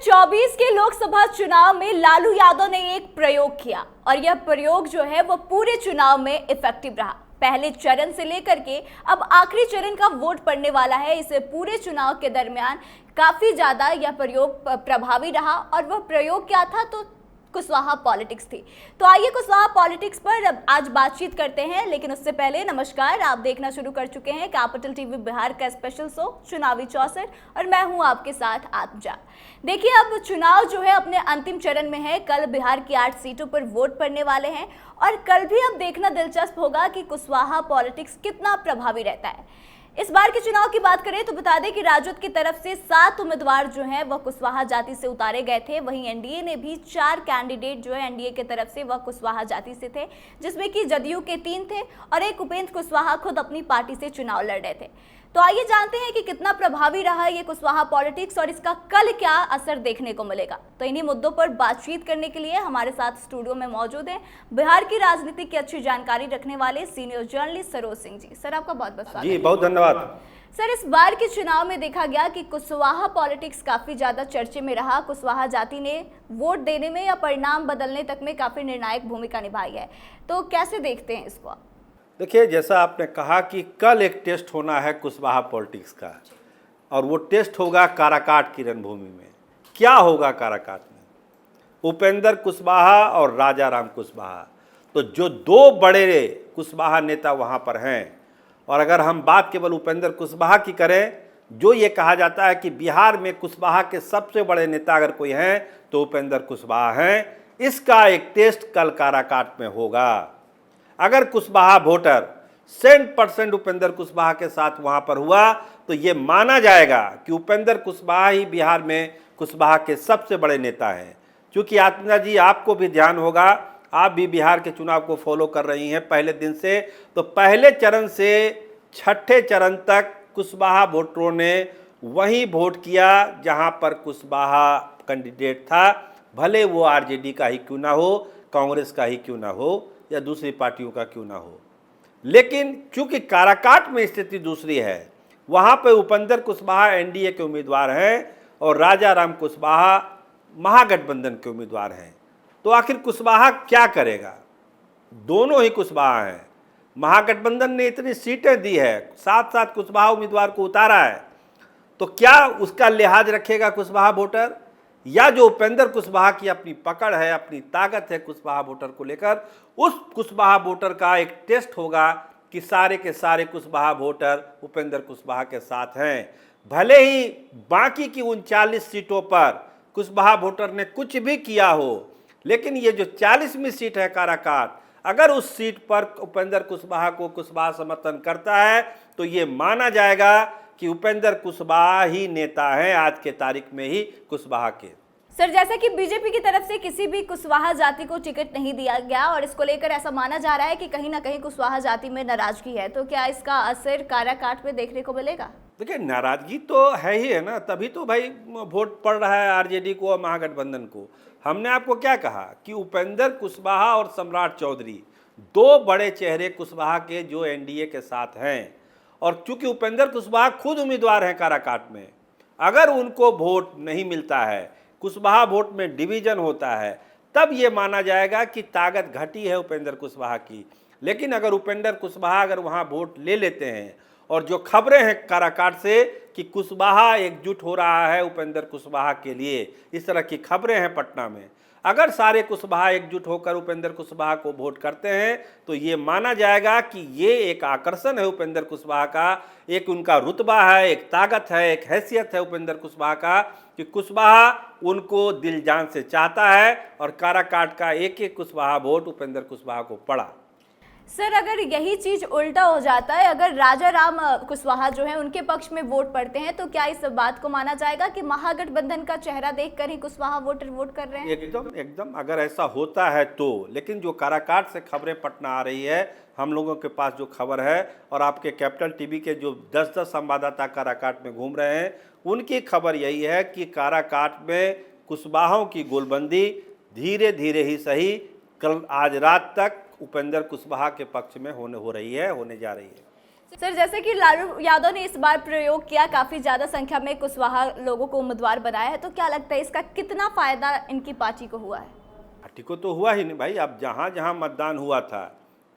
2024 के लोकसभा चुनाव में लालू यादव ने एक प्रयोग किया और यह प्रयोग जो है वो पूरे चुनाव में इफेक्टिव रहा। पहले चरण से लेकर के अब आखिरी चरण का वोट पड़ने वाला है। इस पूरे चुनाव के दरमियान काफी ज्यादा यह प्रयोग प्रभावी रहा और वह प्रयोग क्या था तो कुशवाहा पॉलिटिक्स थी। तो आइए कुशवाहा पॉलिटिक्स पर आज बातचीत करते हैं, लेकिन उससे पहले नमस्कार। आप देखना शुरू कर चुके हैं कैपिटल टीवी बिहार का स्पेशल शो चुनावी चौसर और मैं हूं आपके साथ आत्मजा। देखिए, अब चुनाव जो है अपने अंतिम चरण में है। कल बिहार की 8 सीटों पर वोट पड़ने वाले हैं और कल भी अब देखना दिलचस्प होगा कि कुशवाहा पॉलिटिक्स कितना प्रभावी रहता है। इस बार के चुनाव की बात करें तो बता दें कि राजद की तरफ से 7 उम्मीदवार जो हैं वह कुशवाहा जाति से उतारे गए थे। वहीं एनडीए ने भी 4 कैंडिडेट जो है एनडीए की तरफ से वह कुशवाहा जाति से थे, जिसमें कि जदयू के 3 थे और एक उपेंद्र कुशवाहा खुद अपनी पार्टी से चुनाव लड़ रहे थे। तो आइए जानते हैं कि कितना प्रभावी रहा ये कुशवाहा पॉलिटिक्स और इसका कल क्या असर देखने को मिलेगा। तो इन्हीं मुद्दों पर बातचीत करने के लिए हमारे साथ स्टूडियो में मौजूद हैं बिहार की राजनीति की अच्छी जानकारी रखने वाले senior journalist Saroj Singh ji. Sir, आपका बहुत बहुत स्वागत। जी, बहुत धन्यवाद। सर, इस बार के चुनाव में देखा गया कि कुशवाहा पॉलिटिक्स काफी ज्यादा चर्चे में रहा। कुशवाहा जाति ने वोट देने में या परिणाम बदलने तक में काफी निर्णायक भूमिका निभाई है। तो कैसे देखते हैं इसको? देखिए, जैसा आपने कहा कि कल एक टेस्ट होना है कुशवाहा पॉलिटिक्स का और वो टेस्ट होगा काराकाट की रणभूमि में। क्या होगा काराकाट में? उपेंद्र कुशवाहा और राजा राम कुशवाहा, तो जो 2 बड़े कुशवाहा नेता वहाँ पर हैं। और अगर हम बात केवल उपेंद्र कुशवाहा की करें, जो ये कहा जाता है कि बिहार में कुशवाहा के सबसे बड़े नेता अगर कोई हैं तो उपेंद्र कुशवाहा हैं। इसका एक टेस्ट कल काराकाट में होगा। अगर कुशवाहा वोटर 100% उपेंद्र कुशवाहा के साथ वहाँ पर हुआ तो ये माना जाएगा कि उपेंद्र कुशवाहा ही बिहार में कुशवाहा के सबसे बड़े नेता हैं। क्योंकि आत्मजा जी, आपको भी ध्यान होगा, आप भी बिहार के चुनाव को फॉलो कर रही हैं पहले दिन से, तो पहले चरण से 6ठे चरण तक कुशवाहा वोटरों ने वहीं वोट किया जहां पर कुशवाहा कैंडिडेट था, भले वो आरजेडी का ही क्यों ना हो, कांग्रेस का ही क्यों ना हो या दूसरी पार्टियों का क्यों ना हो। लेकिन चूंकि काराकाट में स्थिति दूसरी है, वहां पर उपेंद्र कुशवाहा एनडीए के उम्मीदवार हैं और राजा राम कुशवाहा महागठबंधन के उम्मीदवार हैं। तो आखिर कुशवाहा क्या करेगा? दोनों ही कुशवाहा हैं। महागठबंधन ने इतनी सीटें दी है, साथ साथ कुशवाहा उम्मीदवार को उतारा है, तो क्या उसका लिहाज रखेगा कुशवाहा वोटर? या जो उपेंद्र कुशवाहा की अपनी पकड़ है, अपनी ताकत है कुशवाहा वोटर को लेकर, उस कुशवाहा वोटर का एक टेस्ट होगा कि सारे के सारे कुशवाहा वोटर उपेंद्र कुशवाहा के साथ हैं। भले ही बाकी की 39 सीटों पर कुशवाहा वोटर ने कुछ भी किया हो, लेकिन ये जो 40वीं सीट है काराकाट, अगर उस सीट पर उपेंद्र कुशवाहा को कुशवाहा समर्थन करता है तो ये माना जाएगा कि उपेंद्र कुशवाहा ही नेता हैं आज के तारीख में ही कुशवाहा के। सर, जैसा कि बीजेपी की तरफ से किसी भी कुशवाहा जाति को टिकट नहीं दिया गया और इसको लेकर ऐसा माना जा रहा है कि कहीं ना कहीं कुशवाहा जाति में नाराजगी है, तो क्या इसका असर काराकाट में देखने को मिलेगा? देखिए, नाराजगी तो है ही है ना, तभी तो भाई वोट पड़ रहा है आरजेडी को और महागठबंधन को। हमने आपको क्या कहा कि उपेंद्र कुशवाहा और सम्राट चौधरी 2 बड़े चेहरे कुशवाहा के जो एनडीए के साथ हैं, और चूंकि उपेंद्र कुशवाहा खुद उम्मीदवार हैं काराकाट में, अगर उनको वोट नहीं मिलता है, कुशवाहा वोट में डिवीजन होता है, तब ये माना जाएगा कि ताकत घटी है उपेंद्र कुशवाहा की। लेकिन अगर उपेंद्र कुशवाहा अगर वहाँ वोट ले लेते हैं, और जो खबरें हैं काराकाट से कि कुशवाहा एकजुट हो रहा है उपेंद्र कुशवाहा के लिए, इस तरह की खबरें हैं पटना में, अगर सारे कुशवाहा एकजुट होकर उपेंद्र कुशवाहा को वोट करते हैं तो ये माना जाएगा कि ये एक आकर्षण है उपेंद्र कुशवाहा का, एक उनका रुतबा है, एक ताकत है, एक हैसियत है उपेंद्र कुशवाहा का कि कुशवाहा उनको दिल जान से चाहता है और काराकाट का एक एक कुशवाहा वोट उपेंद्र कुशवाहा को पड़ा। सर, अगर यही चीज उल्टा हो जाता है, अगर राजा राम कुशवाहा जो है उनके पक्ष में वोट पड़ते हैं, तो क्या इस बात को माना जाएगा कि महागठबंधन का चेहरा देखकर ही कुशवाहा वोटर वोट कर रहे हैं? एकदम अगर ऐसा होता है तो। लेकिन जो काराकाट से खबरें पटना आ रही है, हम लोगों के पास जो खबर है, और आपके कैपिटल टीवी के जो 10-10 संवाददाता काराकाट में घूम रहे हैं, उनकी खबर यही है कि काराकाट में कुशवाहाओं की गोलबंदी धीरे धीरे ही सही कल आज रात तक उपेंद्र कुशवाहा के पक्ष में होने जा रही है। सर, जैसे कि लालू यादव ने इस बार प्रयोग किया, काफी ज्यादा संख्या में कुशवाहा लोगों को उम्मीदवार बनाया है, तो क्या लगता है इसका कितना फायदा इनकी पार्टी को हुआ है? पार्टी को तो हुआ ही नहीं भाई। अब जहाँ जहाँ मतदान हुआ था,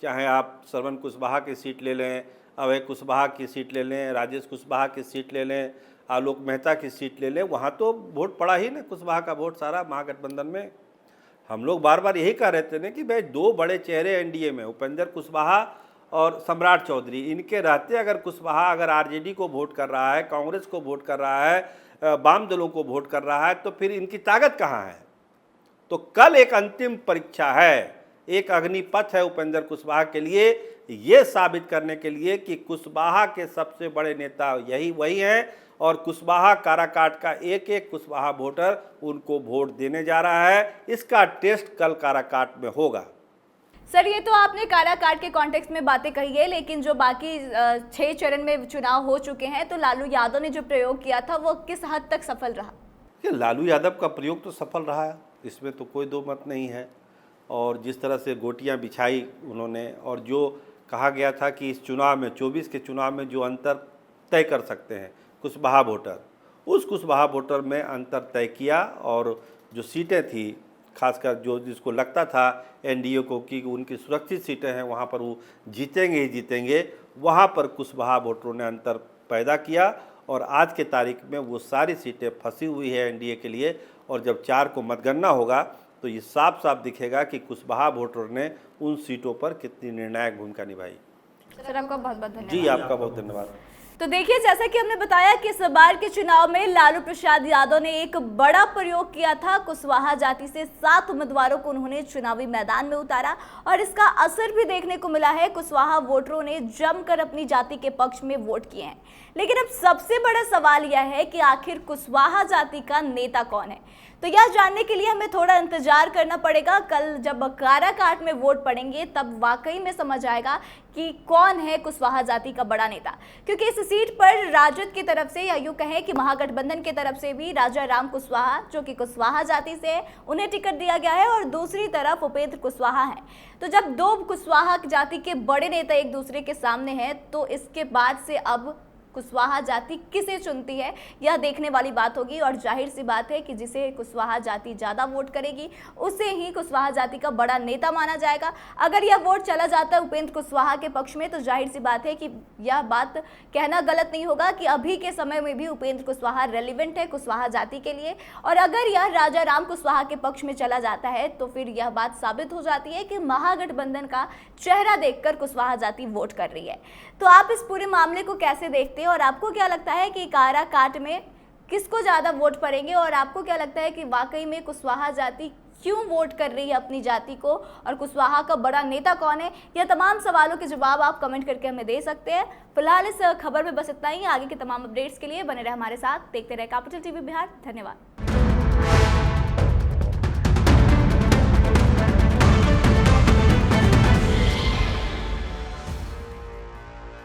चाहे आप श्रवण कुशवाहा की सीट ले लें, अभय कुशवाहा की सीट ले लें, राजेश कुशवाहा की सीट ले लें, आलोक मेहता की सीट ले लें, वहाँ तो वोट पड़ा ही ना, कुशवाहा का वोट सारा महागठबंधन में। हम लोग बार बार यही कह रहे थे ना कि भाई दो बड़े चेहरे एनडीए में, उपेंद्र कुशवाहा और सम्राट चौधरी, इनके रहते अगर कुशवाहा अगर आरजेडी को वोट कर रहा है, कांग्रेस को वोट कर रहा है, वाम दलों को वोट कर रहा है, तो फिर इनकी ताकत कहाँ है? तो कल एक अंतिम परीक्षा है, एक अग्निपथ है उपेंद्र कुशवाहा के लिए, ये साबित करने के लिए कि कुशवाहा के सबसे बड़े नेता वही हैं और कुशवाहा काराकाट का एक एक कुशवाहा वोटर उनको वोट देने जा रहा है। इसका टेस्ट कल काराकाट में होगा। सर, ये तो आपने काराकाट के कॉन्टेक्स्ट में बातें कही है, लेकिन जो बाकी 6 चरण में चुनाव हो चुके हैं, तो लालू यादव ने जो प्रयोग किया था वो किस हद तक सफल रहा? लालू यादव का प्रयोग तो सफल रहा है, इसमें तो कोई दो मत नहीं है। और जिस तरह से गोटियां बिछाई उन्होंने, और जो कहा गया था कि इस चुनाव में 24 के चुनाव में जो अंतर तय कर सकते हैं कुशवाहा वोटर, उस कुशवाहा वोटर में अंतर तय किया। और जो सीटें थी, खासकर जो जिसको लगता था एनडीए को कि उनकी सुरक्षित सीटें हैं, वहाँ पर वो जीतेंगे ही जीतेंगे, वहाँ पर कुशवाहा वोटरों ने अंतर पैदा किया। और आज के तारीख में वो सारी सीटें फंसी हुई है एनडीए के लिए। और जब 4 को मतगणना होगा तो ये साफ साफ दिखेगा कि कुशवाहा वोटर ने उन सीटों पर कितनी निर्णायक भूमिका निभाई। सर, आपका बहुत बहुत धन्यवाद। जी, आपका बहुत धन्यवाद। तो देखिए, जैसा कि हमने बताया कि इस बार के चुनाव में लालू प्रसाद यादव ने एक बड़ा प्रयोग किया था। कुशवाहा जाति से 7 उम्मीदवारों को उन्होंने चुनावी मैदान में उतारा और इसका असर भी देखने को मिला है। कुशवाहा वोटरों ने जमकर अपनी जाति के पक्ष में वोट किए हैं। लेकिन अब सबसे बड़ा सवाल यह है कि आखिर कुशवाहा जाति का नेता कौन है? तो यह जानने के लिए हमें थोड़ा इंतजार करना पड़ेगा। कल जब काराकाट में वोट पड़ेंगे तब वाकई में समझ आएगा कि कौन है कुशवाहा जाति का बड़ा नेता, क्योंकि इस सीट पर राजद की तरफ से, या यूं कहें कि महागठबंधन की तरफ से भी राजा राम कुशवाहा, जो कि कुशवाहा जाति से है, उन्हें टिकट दिया गया है और दूसरी तरफ उपेंद्र कुशवाहा है। तो जब 2 कुशवाहा जाति के बड़े नेता एक दूसरे के सामने हैं, तो इसके बाद से अब कुशवाहा जाति किसे चुनती है यह देखने वाली बात होगी। और जाहिर सी बात है कि जिसे कुशवाहा जाति ज़्यादा वोट करेगी उसे ही कुशवाहा जाति का बड़ा नेता माना जाएगा। अगर यह वोट चला जाता है उपेंद्र कुशवाहा के पक्ष में, तो जाहिर सी बात है कि यह बात कहना गलत नहीं होगा कि अभी के समय में भी उपेंद्र कुशवाहा रेलिवेंट है कुशवाहा जाति के लिए। और अगर यह राजा राम कुशवाहा के पक्ष में चला जाता है तो फिर यह बात साबित हो जाती है कि महागठबंधन का चेहरा देखकर कुशवाहा जाति वोट कर रही है। तो आप इस पूरे मामले को कैसे देखते हैं और आपको क्या लगता है कि काराकाट में किसको ज़्यादा वोट पड़ेंगे? और आपको क्या लगता है कि वाकई में कुशवाहा जाति क्यों वोट कर रही है अपनी जाति को, और कुशवाहा का बड़ा नेता कौन है? यह तमाम सवालों के जवाब आप कमेंट करके हमें दे सकते हैं। फिलहाल इस खबर में बस इतना ही। आगे के तमाम अपडेट्स के लिए बने रहे हमारे साथ, देखते रहे कैपिटल टीवी बिहार। धन्यवाद।